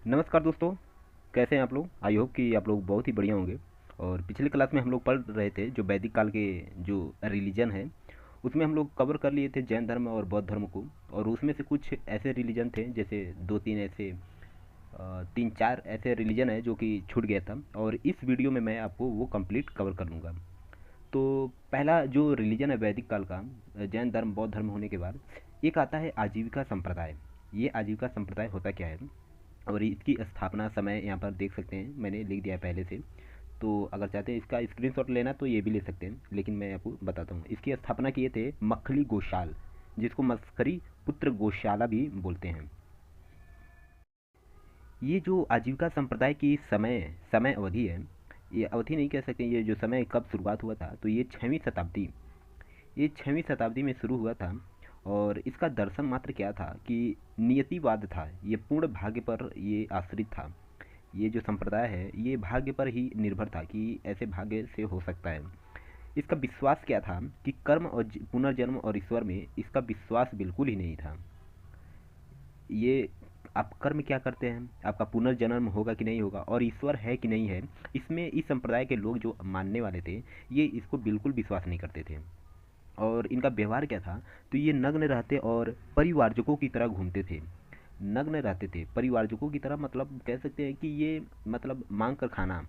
नमस्कार दोस्तों। कैसे हैं आप लोग? आई होप कि आप लोग बहुत ही बढ़िया होंगे। और पिछले क्लास में हम लोग पढ़ रहे थे जो वैदिक काल के जो रिलीजन है, उसमें हम लोग कवर कर लिए थे जैन धर्म और बौद्ध धर्म को। और उसमें से कुछ ऐसे रिलीजन थे, जैसे दो तीन ऐसे तीन चार ऐसे रिलीजन है जो कि छूट गया था, और इस वीडियो में मैं आपको वो कंप्लीट कवर कर लूँगा। तो पहला जो रिलीजन है वैदिक काल का, जैन धर्म बौद्ध धर्म होने के बाद एक आता है आजीविका संप्रदाय। ये आजीविका संप्रदाय होता क्या है और इसकी स्थापना समय यहाँ पर देख सकते हैं, मैंने लिख दिया है पहले से। तो अगर चाहते हैं इसका स्क्रीनशॉट लेना तो ये भी ले सकते हैं, लेकिन मैं आपको बताता हूँ। इसकी स्थापना किए थे मखली गोशाल, जिसको मस्करी पुत्र गोशाला भी बोलते हैं। ये जो आजीविका संप्रदाय की समय समय अवधि है, ये अवधि नहीं कह सकते, ये जो समय कब शुरुआत हुआ था, तो ये 6वीं शताब्दी में शुरू हुआ था। और इसका दर्शन मात्र क्या था कि नियतिवाद था, ये पूर्ण भाग्य पर ये आश्रित था। ये जो संप्रदाय है ये भाग्य पर ही निर्भर था कि ऐसे भाग्य से हो सकता है। इसका विश्वास क्या था कि कर्म और पुनर्जन्म और ईश्वर में इसका विश्वास बिल्कुल ही नहीं था। ये आप कर्म क्या करते हैं, आपका पुनर्जन्म होगा कि नहीं होगा, और ईश्वर है कि नहीं है, इसमें इस संप्रदाय के लोग जो मानने वाले थे, ये इसको बिल्कुल विश्वास नहीं करते थे। और इनका व्यवहार क्या था, तो ये नग्न रहते और परिवारजकों की तरह घूमते थे। नग्न रहते थे परिवारजकों की तरह, मतलब कह सकते हैं कि ये मतलब मांग कर खाना,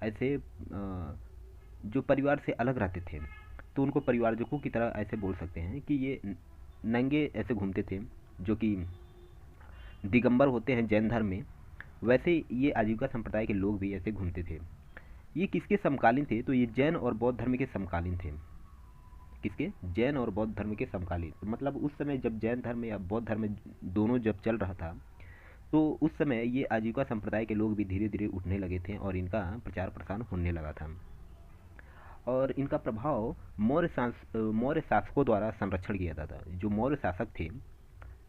ऐसे जो परिवार से अलग रहते थे, तो उनको परिवारजकों की तरह ऐसे बोल सकते हैं कि ये नंगे ऐसे घूमते थे, जो कि दिगंबर होते हैं जैन धर्म में। वैसे ये आजीविका संप्रदाय के लोग भी ऐसे घूमते थे। ये किसके समकालीन थे, तो ये जैन और बौद्ध धर्म के समकालीन थे। किसके? जैन और बौद्ध धर्म के समकालीन, तो मतलब उस समय जब जैन धर्म या बौद्ध धर्म दोनों जब चल रहा था, तो उस समय ये आजीविका संप्रदाय के लोग भी धीरे धीरे उठने लगे थे और इनका प्रचार प्रसार होने लगा था। और इनका प्रभाव मौर्य शासकों द्वारा संरक्षण किया जाता था। जो मौर्य शासक थे,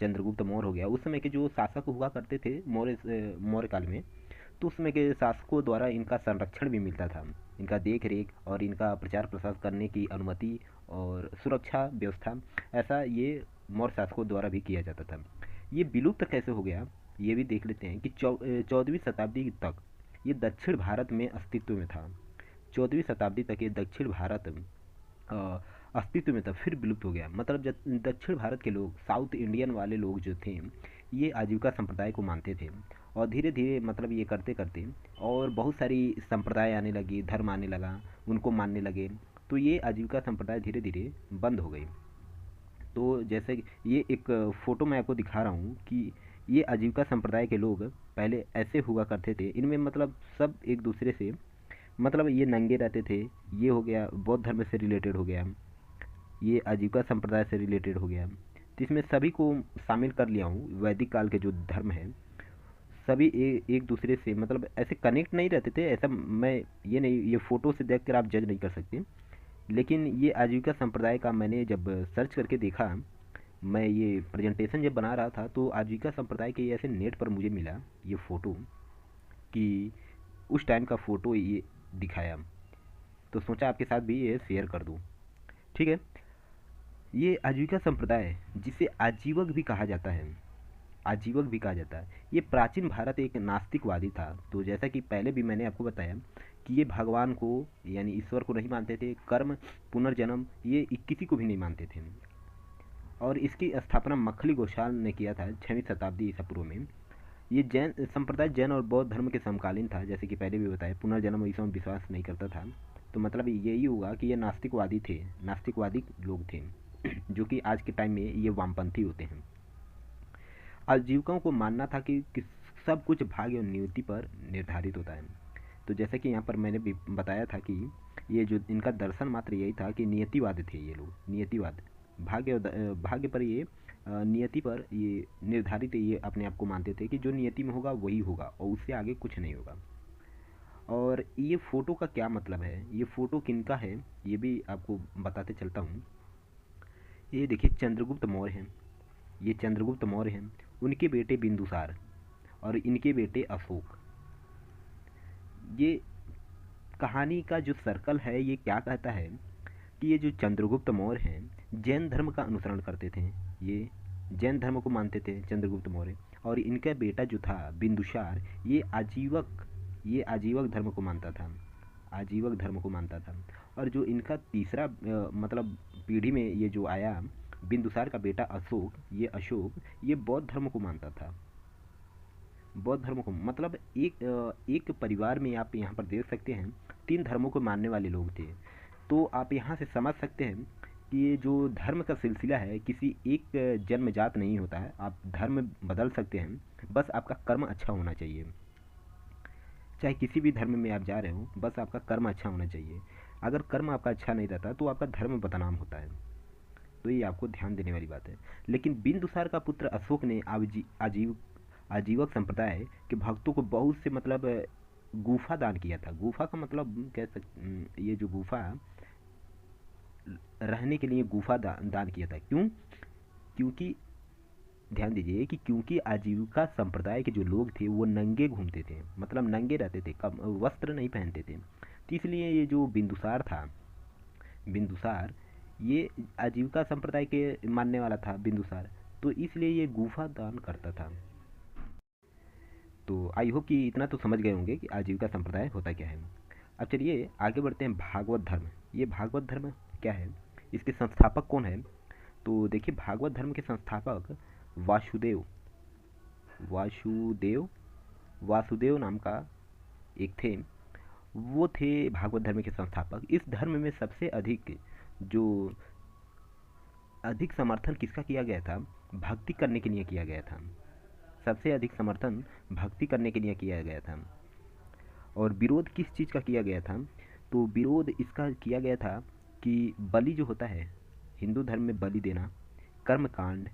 चंद्रगुप्त मौर्य हो गया, उस समय के जो शासक हुआ करते थे मौर्य काल में, तो उस समय के शासकों द्वारा इनका संरक्षण भी मिलता था। इनका देख रेख और इनका प्रचार प्रसार करने की अनुमति और सुरक्षा व्यवस्था, ऐसा ये मौर्य शासकों द्वारा भी किया जाता था। ये विलुप्त कैसे हो गया, ये भी देख लेते हैं कि 14वीं शताब्दी तक ये दक्षिण भारत में अस्तित्व में था। 14वीं शताब्दी तक ये दक्षिण भारत अ, अस्तित्व में था, फिर विलुप्त हो गया। मतलब जब दक्षिण भारत के लोग, साउथ इंडियन वाले लोग जो थे, ये आजीविका संप्रदाय को मानते थे। और धीरे धीरे मतलब ये करते करते और बहुत सारी संप्रदाय आने लगी, धर्म आने लगा, उनको मानने लगे। तो ये आजीविका संप्रदाय धीरे धीरे बंद हो गई। तो जैसे ये एक फ़ोटो मैं आपको दिखा रहा हूँ कि ये आजीविका संप्रदाय के लोग पहले ऐसे हुआ करते थे। इनमें मतलब सब एक दूसरे से, मतलब ये नंगे रहते थे। ये हो गया बौद्ध धर्म से रिलेटेड हो गया, ये आजीविका संप्रदाय से रिलेटेड हो गया। तो इसमें सभी को शामिल कर लिया हूँ। वैदिक काल के जो धर्म है, सभी एक दूसरे से मतलब ऐसे कनेक्ट नहीं रहते थे। ऐसा मैं ये नहीं, ये फ़ोटो से देख कर आप जज नहीं कर सकते। लेकिन ये आजीविका संप्रदाय का मैंने जब सर्च करके देखा, मैं ये प्रेजेंटेशन जब बना रहा था, तो आजीविका संप्रदाय के ऐसे नेट पर मुझे मिला ये फ़ोटो, कि उस टाइम का फ़ोटो ये दिखाया। तो सोचा आपके साथ भी ये शेयर कर दूँ। ठीक है। ये आजीविका संप्रदाय, जिसे आजीवक भी कहा जाता है, आजीवक भी कहा जाता है, ये प्राचीन भारत एक नास्तिकवादी था। तो जैसा कि पहले भी मैंने आपको बताया कि ये भगवान को यानी ईश्वर को नहीं मानते थे, कर्म पुनर्जन्म ये किसी को भी नहीं मानते थे। और इसकी स्थापना मखली गोशाल ने किया था 6वीं शताब्दी ईसा पूर्व में। ये जैन संप्रदाय जैन और बौद्ध धर्म के समकालीन था, जैसे कि पहले भी बताया, पुनर्जन्म ईसा में विश्वास नहीं करता था। तो मतलब यही हुआ कि ये नास्तिकवादी थे, नास्तिकवादी लोग थे, जो कि आज के टाइम में ये वामपंथी होते हैं। आजीविकाओं को मानना था कि सब कुछ भाग्य और नियति पर निर्धारित होता है। तो जैसे कि यहाँ पर मैंने भी बताया था कि ये जो इनका दर्शन मात्र यही था कि नियतिवाद थे ये लोग, नियतिवाद, भाग्य पर ये नियति पर ये निर्धारित, ये अपने आप को मानते थे कि जो नियति में होगा वही होगा और उससे आगे कुछ नहीं होगा। और ये फ़ोटो का क्या मतलब है, ये फ़ोटो किनका है, ये भी आपको बताते चलता हूँ। ये देखिए चंद्रगुप्त मौर्य हैं, ये चंद्रगुप्त मौर्य हैं, उनके बेटे बिंदुसार और इनके बेटे अशोक। ये कहानी का जो सर्कल है ये क्या कहता है कि ये जो चंद्रगुप्त मौर्य हैं, जैन धर्म का अनुसरण करते थे। ये जैन धर्म को मानते थे चंद्रगुप्त मौर्य। और इनका बेटा जो था बिंदुसार, ये आजीवक धर्म को मानता था, आजीवक धर्म को मानता था। और जो इनका तीसरा मतलब पीढ़ी में ये जो आया बिंदुसार का बेटा अशोक ये बौद्ध धर्म को मानता था। बौद्ध धर्म को मतलब एक परिवार में आप यहाँ पर देख सकते हैं 3 धर्मों को मानने वाले लोग थे। तो आप यहाँ से समझ सकते हैं कि ये जो धर्म का सिलसिला है किसी एक जन्मजात नहीं होता है, आप धर्म बदल सकते हैं, बस आपका कर्म अच्छा होना चाहिए। चाहे किसी भी धर्म में आप जा रहे हो, बस आपका कर्म अच्छा होना चाहिए। अगर कर्म आपका अच्छा नहीं रहता तो आपका धर्म बदनाम होता है। तो ये आपको ध्यान देने वाली बात है। लेकिन बिंदुसार का पुत्र अशोक ने आजीवक संप्रदाय के भक्तों को बहुत से मतलब गुफा दान किया था। गुफा का मतलब ये जो गुफा रहने के लिए गुफा दान किया था। क्यों? क्योंकि ध्यान दीजिए कि क्योंकि आजीविका संप्रदाय के जो लोग थे वो नंगे घूमते थे, मतलब नंगे रहते थे, कम वस्त्र नहीं पहनते थे। तो इसलिए ये जो बिंदुसार ये आजीविका संप्रदाय के मानने वाला था बिंदुसार, तो इसलिए ये गुफा दान करता था। तो आई होप कि इतना तो समझ गए होंगे कि आजीविका संप्रदाय होता क्या है। अब चलिए आगे बढ़ते हैं। भागवत धर्म, ये भागवत धर्म क्या है, इसके संस्थापक कौन है? तो देखिए भागवत धर्म के संस्थापक वासुदेव वासुदेव वासुदेव नाम का एक थे, वो थे भागवत धर्म के संस्थापक। इस धर्म में सबसे अधिक समर्थन किसका किया गया था? भक्ति करने के लिए किया गया था। सबसे अधिक समर्थन भक्ति करने के लिए किया गया था। और विरोध किस चीज़ का किया गया था? तो विरोध इसका किया गया था कि बलि जो होता है हिंदू धर्म में, बलि देना, कर्मकांड,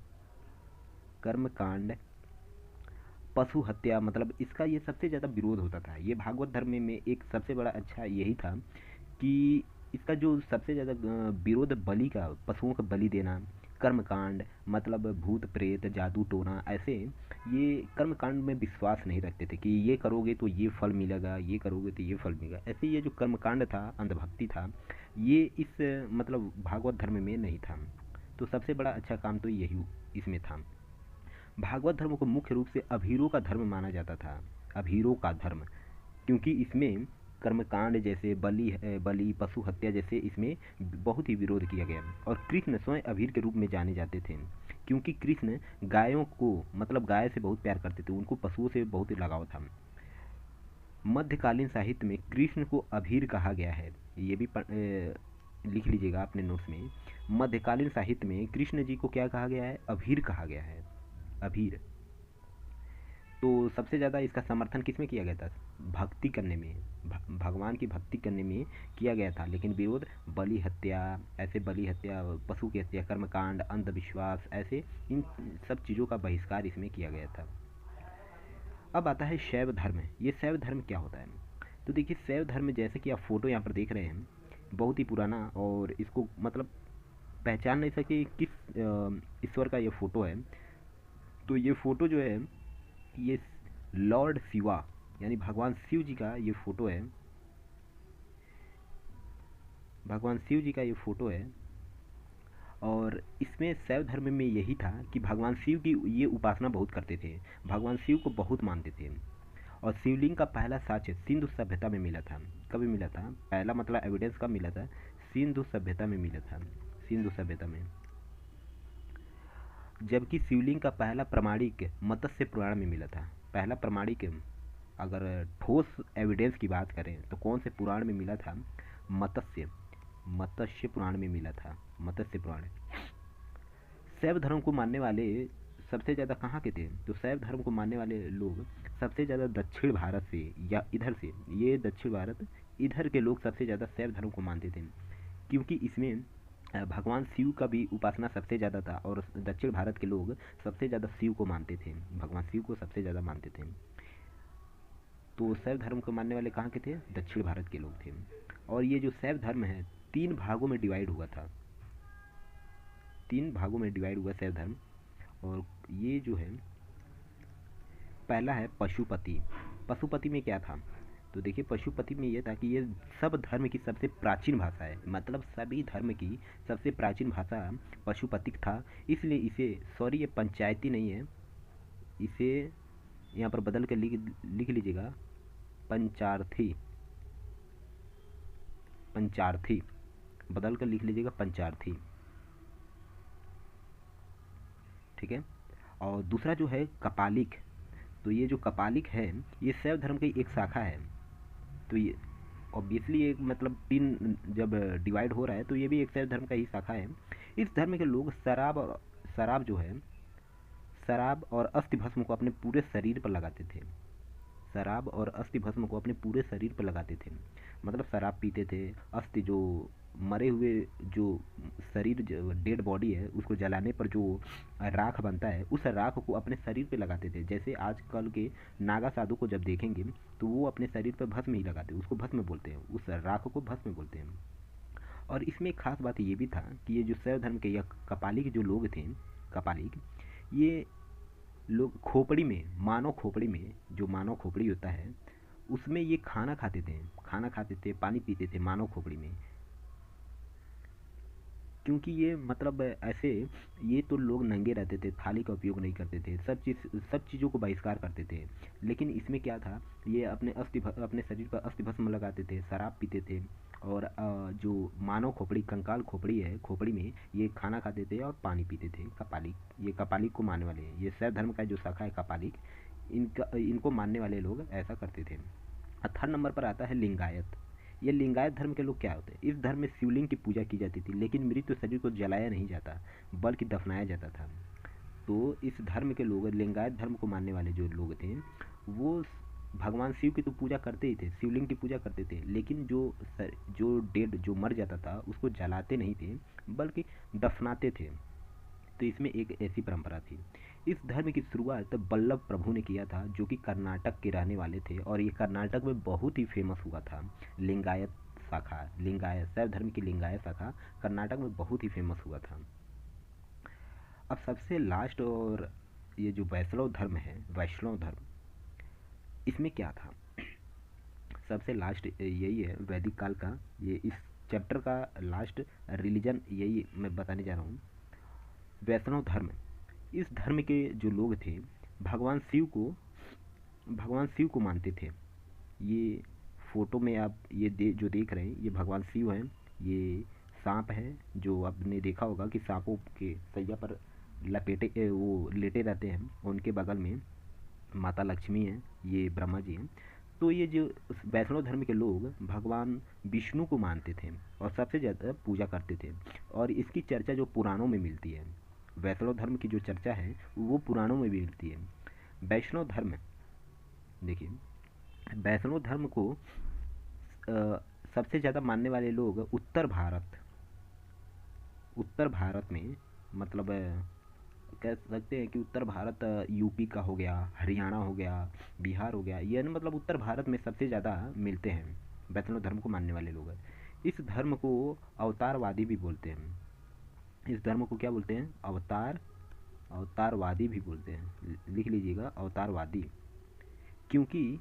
पशु हत्या, मतलब इसका ये सबसे ज़्यादा विरोध होता था। ये भागवत धर्म में एक सबसे बड़ा अच्छा यही था कि इसका जो सबसे ज़्यादा विरोध बलि का, पशुओं का बलि देना, कर्मकांड मतलब भूत प्रेत जादू टोना, ऐसे ये कर्मकांड में विश्वास नहीं रखते थे कि ये करोगे तो ये फल मिलेगा, ये करोगे तो ये फल मिलेगा। ऐसे ये जो कर्मकांड था, अंधभक्ति था, ये इस मतलब भागवत धर्म में नहीं था। तो सबसे बड़ा अच्छा काम तो यही इसमें था। भागवत धर्म को मुख्य रूप से अभीरों का धर्म माना जाता था। अभीरों का धर्म, क्योंकि इसमें कर्मकांड जैसे बलि पशु हत्या जैसे इसमें बहुत ही विरोध किया गया। और कृष्ण स्वयं अभीर के रूप में जाने जाते थे, क्योंकि कृष्ण गायों को मतलब गाय से बहुत प्यार करते थे, उनको पशुओं से बहुत लगाव था। मध्यकालीन साहित्य में कृष्ण को अभीर कहा गया है, ये भी लिख लीजिएगा अपने नोट्स में। मध्यकालीन साहित्य में कृष्ण जी को क्या कहा गया है? अभीर कहा गया है, अभीर। तो सबसे ज़्यादा इसका समर्थन किसमें किया गया था? भक्ति करने में, भगवान की भक्ति करने में किया गया था। लेकिन विरोध बलि हत्या, पशु की हत्या, कर्मकांड, अंधविश्वास, ऐसे इन सब चीज़ों का बहिष्कार इसमें किया गया था। अब आता है शैव धर्म। ये शैव धर्म क्या होता है? तो देखिए शैव धर्म जैसे कि आप फोटो यहाँ पर देख रहे हैं, बहुत ही पुराना, और इसको मतलब पहचान नहीं सके किस ईश्वर का ये फ़ोटो है। तो ये फ़ोटो जो है ये लॉर्ड शिवा यानी भगवान शिव जी का ये फ़ोटो है, भगवान शिव जी का ये फ़ोटो है। और इसमें शैव धर्म में यही था कि भगवान शिव की ये उपासना बहुत करते थे, भगवान शिव को बहुत मानते थे। और शिवलिंग का पहला साक्ष्य सिंधु सभ्यता में मिला था। कभी मिला था? पहला मतलब एविडेंस कब मिला था? सिंधु सभ्यता में मिला था, सिंधु सभ्यता में। जबकि शिवलिंग का पहला प्रमाणिक मत्स्य पुराण में मिला था। पहला प्रमाणिक अगर ठोस एविडेंस की बात करें तो कौन से पुराण में मिला था? मत्स्य पुराण में मिला था, मत्स्य पुराण। शैव धर्म को मानने वाले सबसे ज़्यादा कहाँ के थे? तो शैव धर्म को मानने वाले लोग सबसे ज़्यादा दक्षिण भारत से या इधर से, ये दक्षिण भारत इधर के लोग सबसे ज़्यादा शैव धर्म को मानते थे, क्योंकि इसमें भगवान शिव का भी उपासना सबसे ज़्यादा था। और दक्षिण भारत के लोग सबसे ज़्यादा शिव को मानते थे, भगवान शिव को सबसे ज़्यादा मानते थे। तो शैव धर्म को मानने वाले कहाँ के थे? दक्षिण भारत के लोग थे। और ये जो शैव धर्म है 3 भागों में डिवाइड हुआ था, 3 भागों में डिवाइड हुआ शैव धर्म। और ये जो है पहला है पशुपति। पशुपति में क्या था? तो देखिए पशुपति में ये था कि ये सब धर्म की सबसे प्राचीन भाषा है, मतलब सभी धर्म की सबसे प्राचीन भाषा पशुपतिक था। इसलिए इसे, सॉरी ये पंचायती नहीं है, इसे यहाँ पर बदल कर लिख लीजिएगा पंचार्थी। पंचार्थी बदल कर लिख लीजिएगा पंचार्थी, ठीक है। और दूसरा जो है कपालिक, तो ये जो कपालिक है ये शैव धर्म की एक शाखा है। तो ये ऑब्वियसली एक मतलब तीन जब डिवाइड हो रहा है तो ये भी एक शैव धर्म का ही शाखा है। इस धर्म के लोग शराब जो है, शराब और अस्थि भस्म को अपने पूरे शरीर पर लगाते थे। शराब और अस्थि भस्म को अपने पूरे शरीर पर लगाते थे, मतलब शराब पीते थे। अस्थि जो मरे हुए जो शरीर डेड बॉडी है उसको जलाने पर जो राख बनता है उस राख को अपने शरीर पे लगाते थे। जैसे आजकल के नागा साधु को जब देखेंगे तो वो अपने शरीर पर भस्म ही लगाते हैं, उसको भस्म बोलते हैं, उस राख को भस्म बोलते हैं। और इसमें एक खास बात ये भी था कि ये जो शैव धर्म के या कपालिक जो लोग थे, कपालिक, ये लोग खोपड़ी में, मानव खोपड़ी में, जो मानव खोपड़ी होता है उसमें ये खाना खाते थे, पानी पीते थे मानव खोपड़ी में। क्योंकि ये मतलब ऐसे, ये तो लोग नंगे रहते थे, थाली का उपयोग नहीं करते थे, सब चीज़ों को बहिष्कार करते थे। लेकिन इसमें क्या था, ये अपने शरीर पर अस्थि भस्म लगाते थे, शराब पीते थे, और जो मानव खोपड़ी, कंकाल खोपड़ी है, खोपड़ी में ये खाना खाते थे और पानी पीते थे। कपालिक, ये कपालिक को मानने वाले हैं, ये शैव धर्म का जो शाखा है कपालिक, इनको मानने वाले लोग ऐसा करते थे। थर्ड नंबर पर आता है लिंगायत। ये लिंगायत धर्म के लोग क्या होते हैं, इस धर्म में शिवलिंग की पूजा की जाती थी, लेकिन मृत शरीर को जलाया नहीं जाता बल्कि दफनाया जाता था। तो इस धर्म के लोग, लिंगायत धर्म को मानने वाले जो लोग थे, वो भगवान शिव की तो पूजा करते ही थे, शिवलिंग की पूजा करते थे, लेकिन जो डेड जो मर जाता था उसको जलाते नहीं थे बल्कि दफनाते थे। तो इसमें एक ऐसी परंपरा थी। इस धर्म की शुरुआत वल्लभ प्रभु ने किया था, जो कि कर्नाटक के रहने वाले थे, और ये कर्नाटक में बहुत ही फेमस हुआ था। लिंगायत शाखा, लिंगायत शैव धर्म की लिंगायत शाखा कर्नाटक में बहुत ही फेमस हुआ था। अब सबसे लास्ट, और ये जो वैष्णव धर्म है, वैष्णव धर्म, इसमें क्या था, सबसे लास्ट यही है वैदिक काल का, ये इस चैप्टर का लास्ट रिलीजन यही मैं बताने जा रहा हूँ। वैष्णव धर्म, इस धर्म के जो लोग थे भगवान शिव को मानते थे। ये फोटो में आप ये जो देख रहे हैं ये भगवान शिव हैं। ये सांप है, जो आपने देखा होगा कि सांपों के सैया पर लपेटे वो लेटे रहते हैं, उनके बगल में माता लक्ष्मी हैं, ये ब्रह्मा जी हैं। तो ये जो वैष्णव धर्म के लोग भगवान विष्णु को मानते थे और सबसे ज़्यादा पूजा करते थे, और इसकी चर्चा जो पुराणों में मिलती है, वैष्णव धर्म की जो चर्चा है वो पुराणों में भी मिलती है। वैष्णव धर्म, देखिए, वैष्णव धर्म को सबसे ज़्यादा मानने वाले लोग उत्तर भारत में, मतलब कह सकते हैं कि उत्तर भारत, यूपी का हो गया, हरियाणा हो गया, बिहार हो गया, ये मतलब उत्तर भारत में सबसे ज़्यादा मिलते हैं वैष्णव धर्म को मानने वाले लोग। इस धर्म को अवतारवादी भी बोलते हैं। इस धर्म को क्या बोलते हैं, अवतारवादी भी बोलते हैं, लिख लीजिएगा अवतारवादी। क्योंकि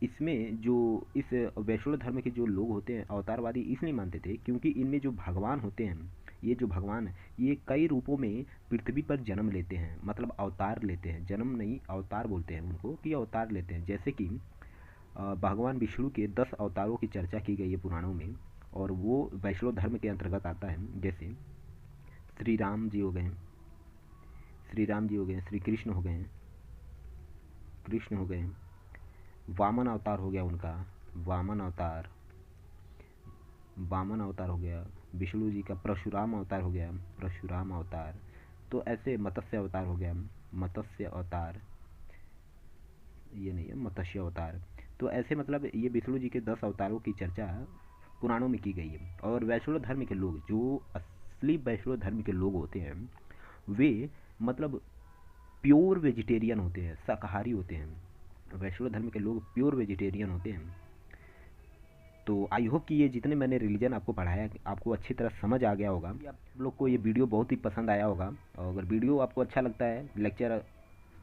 इसमें जो इस वैष्णव धर्म के जो लोग होते हैं अवतारवादी इसलिए मानते थे क्योंकि इनमें जो भगवान होते हैं, ये जो भगवान है ये कई रूपों में पृथ्वी पर जन्म लेते हैं, मतलब अवतार लेते हैं, जन्म नहीं अवतार बोलते हैं उनको, कि अवतार लेते हैं। जैसे कि भगवान विष्णु के 10 अवतारों की चर्चा की गई है पुराणों में, और वो वैष्णव धर्म के अंतर्गत आता है। जैसे श्री राम जी हो गए, श्री कृष्ण हो गए, वामन अवतार हो गया उनका, वामन अवतार हो गया, विष्णु जी का परशुराम अवतार हो गया, परशुराम अवतार। तो ऐसे मत्स्य अवतार हो गया, मत्स्य अवतार, ये नहीं है मत्स्य अवतार। तो ऐसे मतलब ये विष्णु जी के 10 अवतारों की चर्चा पुराणों में की गई है। और वैष्णव धर्म के लोग, जो असली वैष्णव धर्म के लोग होते हैं, वे मतलब प्योर वेजिटेरियन होते हैं, शाकाहारी होते हैं। वैष्णव धर्म के लोग प्योर वेजिटेरियन होते हैं। तो आई होप कि ये जितने मैंने रिलीजन आपको पढ़ाया आपको अच्छी तरह समझ आ गया होगा। आप लोग को ये वीडियो बहुत ही पसंद आया होगा, और अगर वीडियो आपको अच्छा लगता है, लेक्चर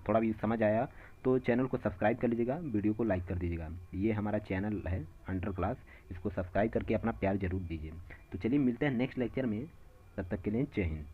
थोड़ा भी समझ आया, तो चैनल को सब्सक्राइब कर लीजिएगा, वीडियो को लाइक कर दीजिएगा। ये हमारा चैनल है अंडर क्लास, इसको सब्सक्राइब करके अपना प्यार जरूर दीजिए। तो चलिए मिलते हैं नेक्स्ट लेक्चर में, तब तक के लिए जय हिंद।